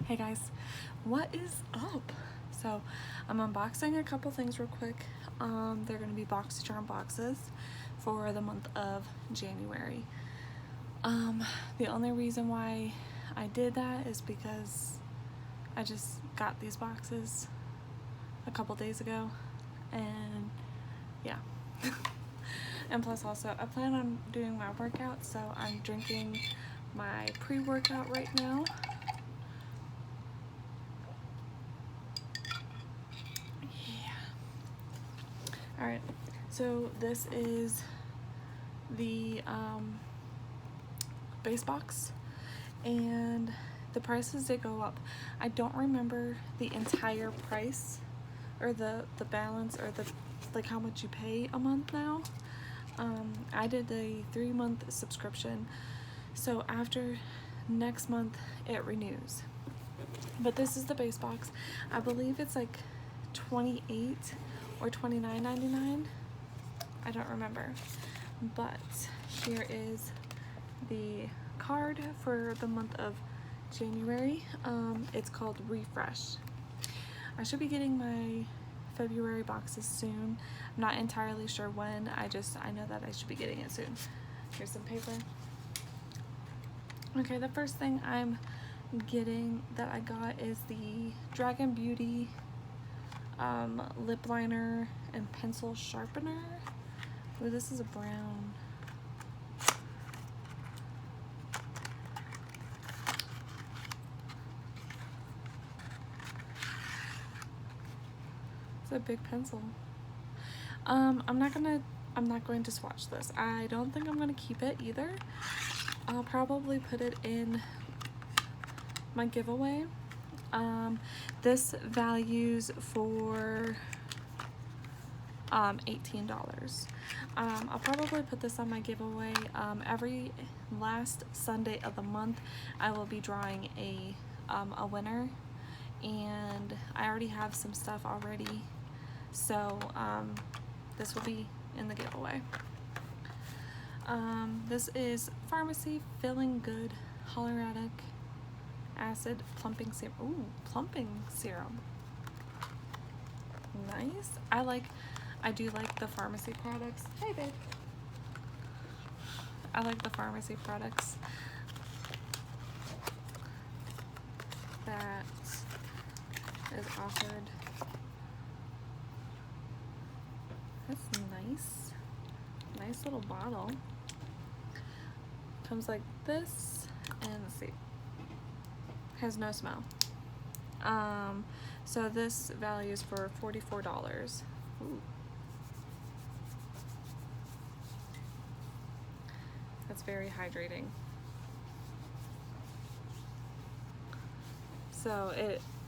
Hey guys, what is up? So I'm unboxing a couple things real quick. They're going to be Boxycharm boxes for the month of January. The only reason why I did that is because I just got these boxes a couple days ago, and yeah. And plus also I plan on doing my workout, so I'm drinking my pre-workout right now. Alright, so this is the base box, and the prices did go up. I don't remember the entire price or the balance or the like how much you pay a month now. I did a 3-month subscription, so after next month it renews. But this is the base box. I believe it's like $28 or $29.99. I don't remember. But here is the card for the month of January. It's called Refresh. I should be getting my February boxes soon. I'm not entirely sure when. I know that I should be getting it soon. Here's some paper. Okay, the first thing I'm getting that I got is the Dragon Beauty lip liner and pencil sharpener. Ooh, this is a brown. It's a big pencil. I'm not going to swatch this. I don't think I'm gonna keep it either. I'll probably put it in my giveaway. This values for $18. I'll probably put this on my giveaway. Every last Sunday of the month I will be drawing a winner, and I already have some stuff already, so this will be in the giveaway. This is Pharmacy Feeling Good Hyaluronic Acid Plumping Serum. Ooh, plumping serum. Nice. I do like the pharmacy products. Hey babe. I like the pharmacy products that is offered. That's nice. Nice little bottle. Comes like this, and let's see. Has no smell. So this values for $44. Ooh. That's very hydrating. So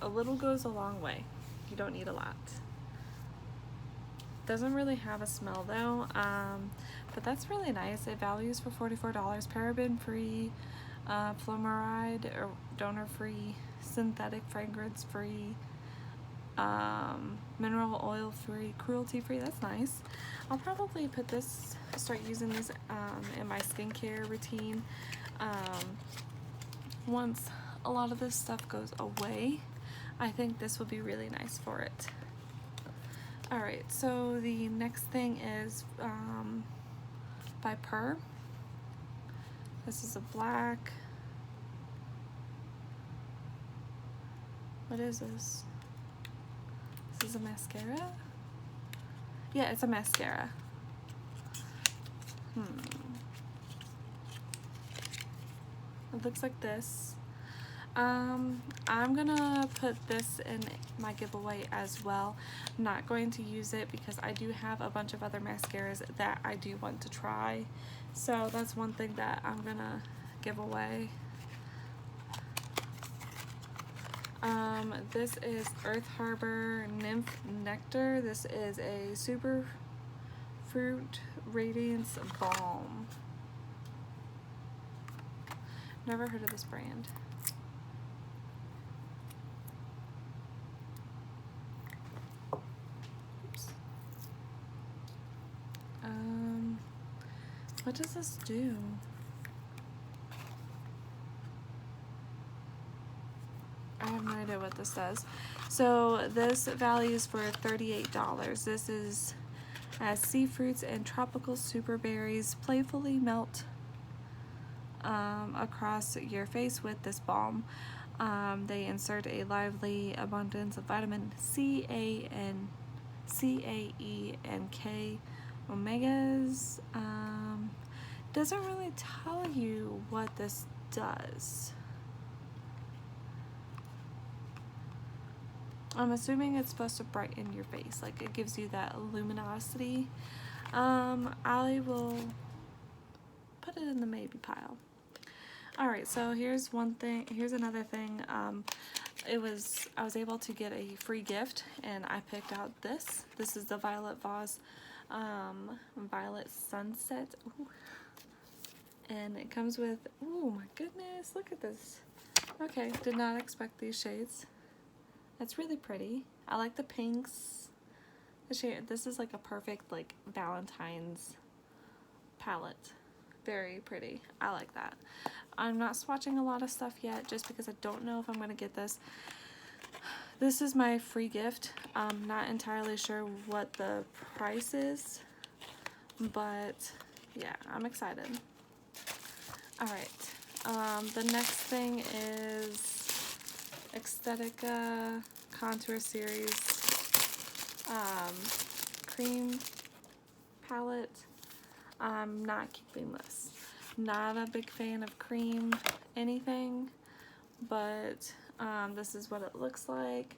a little goes a long way. You don't need a lot. Doesn't really have a smell though, but that's really nice. It values for $44. Paraben free, fluoride or donor free, synthetic fragrance free, mineral oil free, cruelty free. That's nice. I'll probably start using this in my skincare routine once a lot of this stuff goes away. I think this would be really nice for it. Alright, so the next thing is by Purr. This is a black. What is this? This is a mascara? Yeah, it's a mascara. It looks like this. I'm gonna put this in my giveaway as well. I'm not going to use it because I do have a bunch of other mascaras that I do want to try. So that's one thing that I'm gonna give away. This is Earth Harbor Nymph Nectar. This is a super fruit radiance balm. Never heard of this brand. Oops. What does this do? I have no idea what this does. So this values for $38. This is has sea fruits and tropical super berries playfully melt across your face with this balm. They insert a lively abundance of vitamin C, A, E, and K omegas. Doesn't really tell you what this does. I'm assuming it's supposed to brighten your face, like it gives you that luminosity. I will put it in the maybe pile. All right, so here's another thing. I was able to get a free gift, and I picked out this. This is the Violet Vase Violet Sunset. Ooh. And it comes with, oh my goodness, look at this. Okay, did not expect these shades. It's really pretty. I like the pinks. The shade, this is like a perfect like Valentine's palette. Very pretty. I like that. I'm not swatching a lot of stuff yet just because I don't know if I'm going to get this. This is my free gift. I'm not entirely sure what the price is, but yeah, I'm excited. Alright, the next thing is Aesthetica Contour Series cream palette. I'm not keeping this. Not a big fan of cream anything, but this is what it looks like,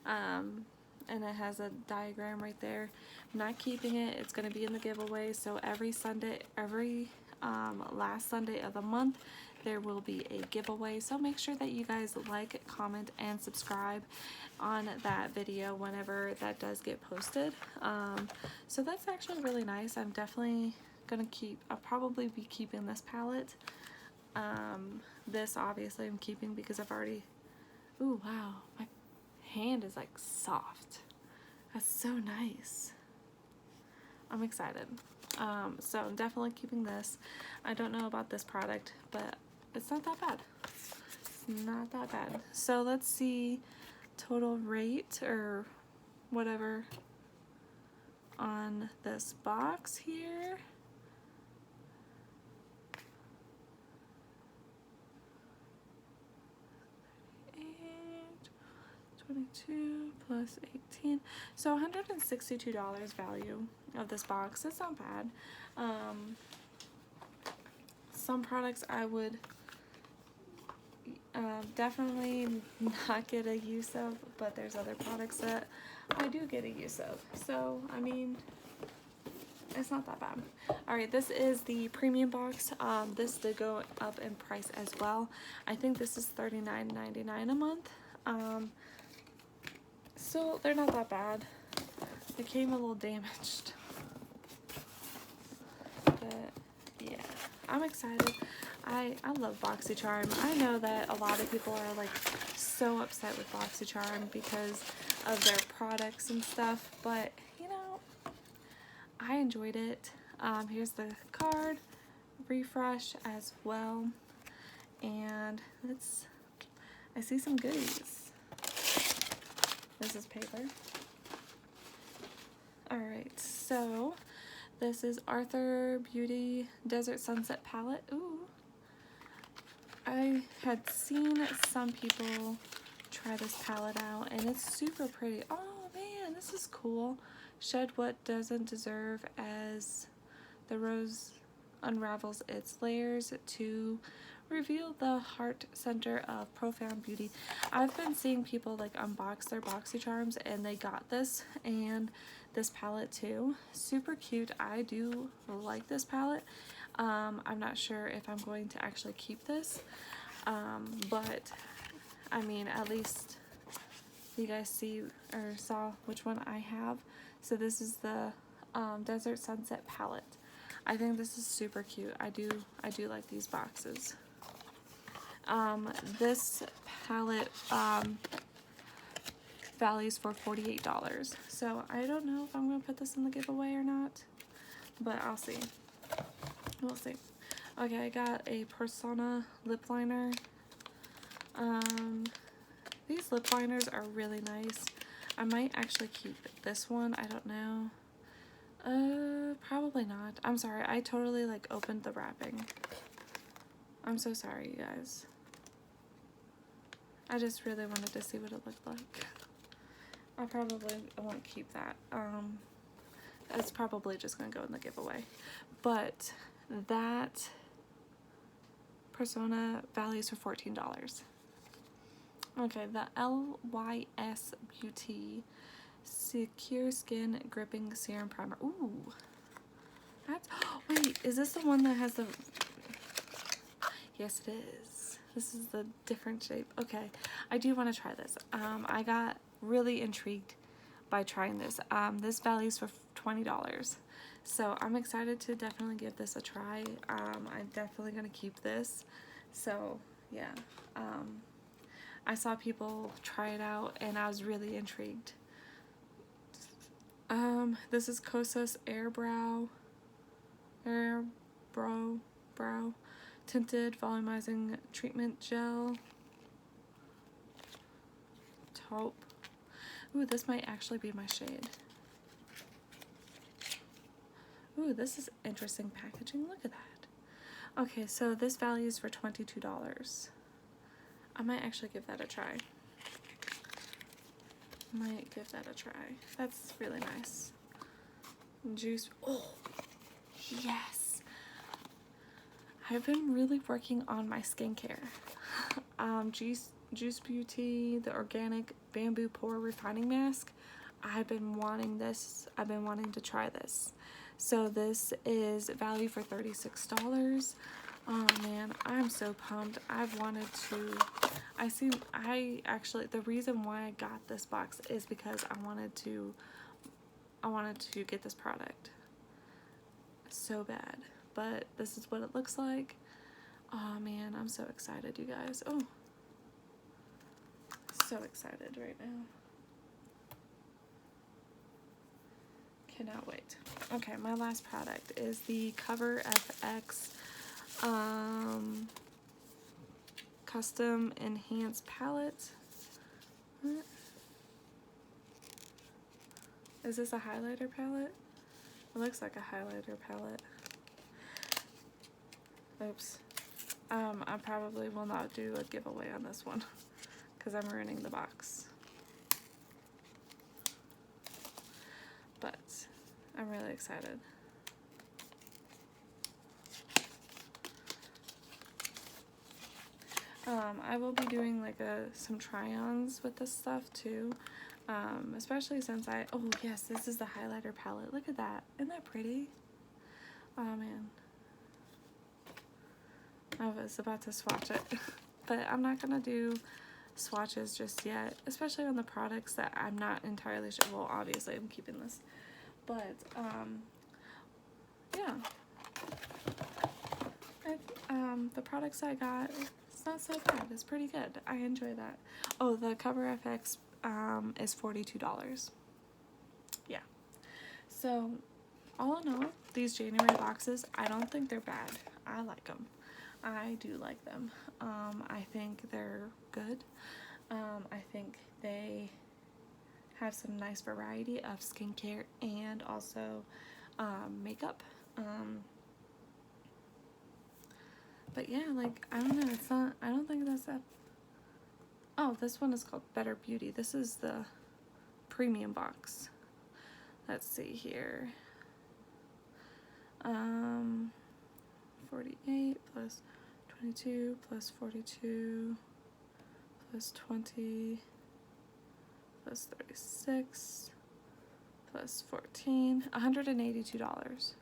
and it has a diagram right there. I'm not keeping it. It's going to be in the giveaway, so every Sunday, last Sunday of the month, there will be a giveaway, so make sure that you guys like, comment, and subscribe on that video whenever that does get posted. So that's actually really nice. I'm definitely gonna I'll probably be keeping this palette. This obviously I'm keeping because I've already, ooh, wow, my hand is like soft. That's so nice. I'm excited. So I'm definitely keeping this. I don't know about this product, but it's not that bad. It's not that bad. So let's see total rate or whatever on this box here. $22 plus 18, so $162 value of this box. That's not bad. Some products I would definitely not get a use of, but there's other products that I do get a use of. So I mean, it's not that bad. Alright, this is the premium box. This did go up in price as well. I think this is $39.99 a month. So they're not that bad. It came a little damaged, but yeah, I'm excited. I love Boxycharm. I know that a lot of people are like so upset with Boxycharm because of their products and stuff, but you know, I enjoyed it. Here's the card, refresh as well, and I see some goodies. This is paper. Alright, so this is Arthur Beauty Desert Sunset Palette. Ooh. I had seen some people try this palette out, and it's super pretty. Oh man, this is cool. Shed what doesn't deserve as the rose unravels its layers to reveal the heart center of profound beauty. I've been seeing people like unbox their Boxycharms, and they got this and this palette too. Super cute. I do like this palette. I'm not sure if I'm going to actually keep this, but I mean, at least you guys see or saw which one I have. So this is the Desert Sunset palette. I think this is super cute. I do like these boxes. This palette values for $48. So I don't know if I'm going to put this in the giveaway or not, but I'll see. We'll see. Okay, I got a Persona lip liner. lip liners are really nice. I might actually keep this one. I don't know. Probably not. I'm sorry. I totally like opened the wrapping. I'm so sorry, you guys. I just really wanted to see what it looked like. I won't keep that. It's probably just gonna go in the giveaway. But that Persona values for $14. Okay, the LYS Beauty Secure Skin Gripping Serum Primer. Ooh. That's, wait, is this the one that has the... Yes, it is. This is the different shape. Okay, I do want to try this. I got really intrigued by trying this. This values for $20. So I'm excited to definitely give this a try. I'm definitely going to keep this. So, yeah. I saw people try it out and I was really intrigued. This is Kosas Brow Tinted Volumizing Treatment Gel. Taupe. Ooh, this might actually be my shade. Ooh, this is interesting packaging. Look at that. Okay, so this values for $22. I might actually give that a try. That's really nice. Juice. Oh, yes. I've been really working on my skincare. Juice Beauty, the Organic Bamboo Pore Refining Mask. I've been wanting this. I've been wanting to try this. So this is value for $36. Oh man, I'm so pumped. I've wanted to... the reason why I got this box is because I wanted to get this product so bad. But this is what it looks like. Oh man, I'm so excited, you guys. Oh, so excited right now. Cannot wait. Okay, my last product is the Cover FX Custom Enhanced Palette. What? Is this a highlighter palette? It looks like a highlighter palette. Oops. I probably will not do a giveaway on this one because I'm ruining the box. But I'm really excited. I will be doing like some try-ons with this stuff too, especially since oh yes, this is the highlighter palette. Look at that. Isn't that pretty? Oh man. I was about to swatch it, but I'm not gonna do swatches just yet, especially on the products that I'm not entirely sure. Well, obviously I'm keeping this, but yeah. The products I got, it's not so bad. It's pretty good. I enjoy that. Oh, the Cover FX is $42. Yeah. So, all in all, these January boxes, I don't think they're bad. I like them. I do like them. I think they're good. I think they have some nice variety of skincare and also makeup. But yeah, like, I don't know, it's not, I don't think that's that. Oh, this one is called Better Beauty. This is the premium box. Let's see here. 48 plus 22 plus 42 plus 20 plus 36 plus 14, $182.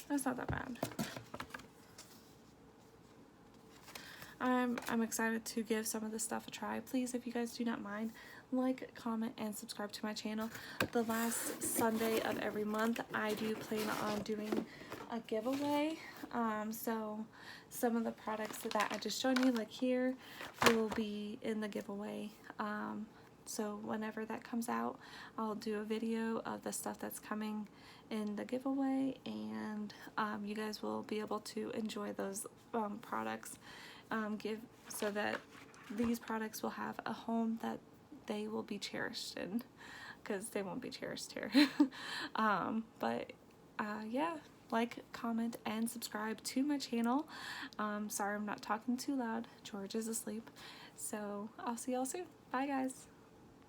That's not that bad. I'm excited to give some of this stuff a try. Please, if you guys do not mind, like, comment, and subscribe to my channel. The last Sunday of every month, I do plan on doing a giveaway. So some of the products that I just showed you, like here, will be in the giveaway. So whenever that comes out, I'll do a video of the stuff that's coming in the giveaway, and you guys will be able to enjoy those products. So that these products will have a home that they will be cherished in, because they won't be cherished here. But yeah, like, comment, and subscribe to my channel. Sorry I'm not talking too loud. George is asleep. So I'll see y'all soon. Bye guys.